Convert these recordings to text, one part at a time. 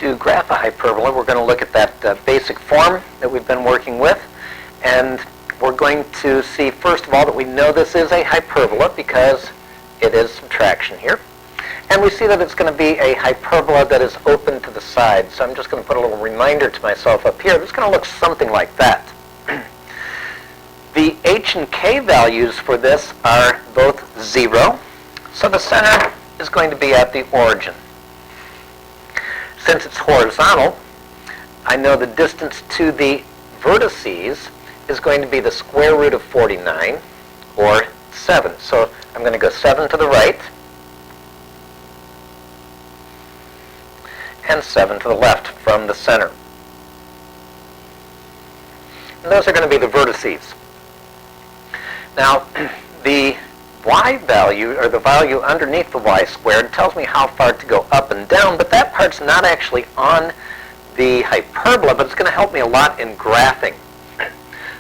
to graph a hyperbola, we're going to look at that basic form that we've been working with, and we're going to see first of all that we know this is a hyperbola because it is subtraction here. And we see that it's going to be a hyperbola that is open to the side. So I'm just going to put a little reminder to myself up here. It's going to look something like that. The h and k values for this are both 0. So the center is going to be at the origin. Since it's horizontal, I know the distance to the vertices is going to be the square root of 49, or 7. So I'm going to go 7 to the right, and 7 to the left from the center. And those are going to be the vertices. Now, the y value, or the value underneath the y squared, tells me how far to go up and down, but that part's not actually on the hyperbola, but it's going to help me a lot in graphing.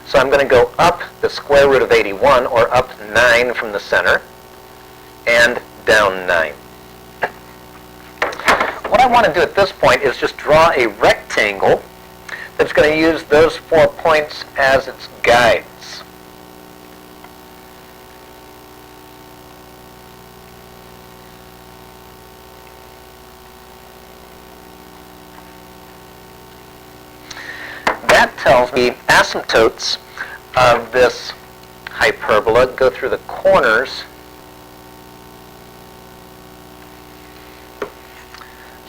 So I'm going to go up the square root of 81, or up 9 from the center, and down 9. What I want to do at this point is just draw a rectangle that's going to use those 4 points as its guides. That tells me asymptotes of this hyperbola go through the corners.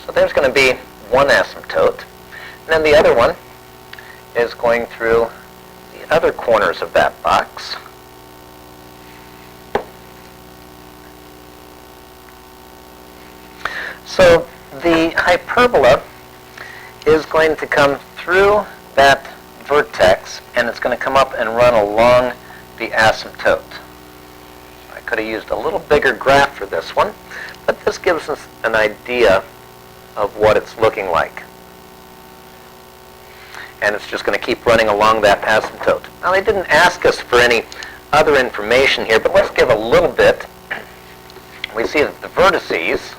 So there's going to be one asymptote. And then the other one is going through the other corners of that box. So the hyperbola is going to come through that vertex, and it's going to come up and run along the asymptote. I could have used a little bigger graph for this one, but this gives us an idea of what it's looking like. And it's just going to keep running along that asymptote. Now, they didn't ask us for any other information here, but let's give a little bit. We see that the vertices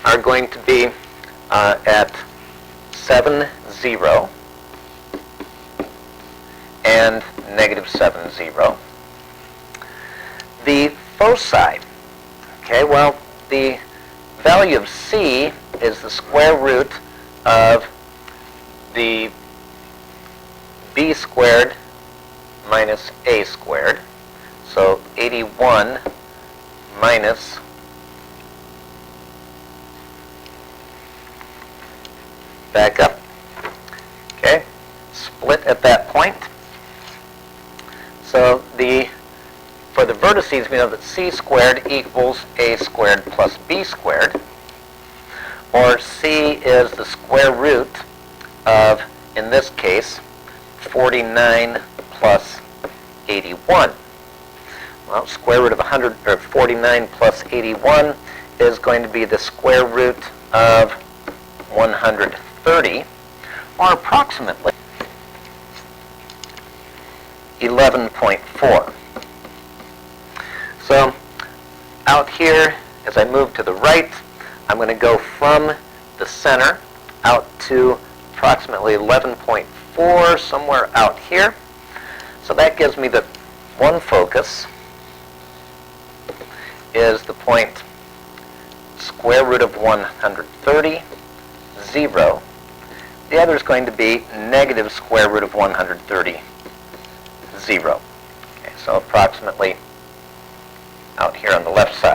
are going to be at 7, 0, and negative 7, 0. The foci, okay, well, the value of c is the square root of the b squared minus a squared. So 81 minus back up. Okay, split at that point. So for the vertices, we know that c squared equals a squared plus b squared, or c is the square root of, in this case, 49 plus 81. Well, square root of 49 plus 81 is going to be the square root of 130, or approximately 11.4. So out here, as I move to the right, I'm going to go from the center out to approximately 11.4, somewhere out here. So that gives me that one focus is the point square root of 130, 0. The other is going to be negative square root of 130, 0. Okay, so approximately out here on the left side.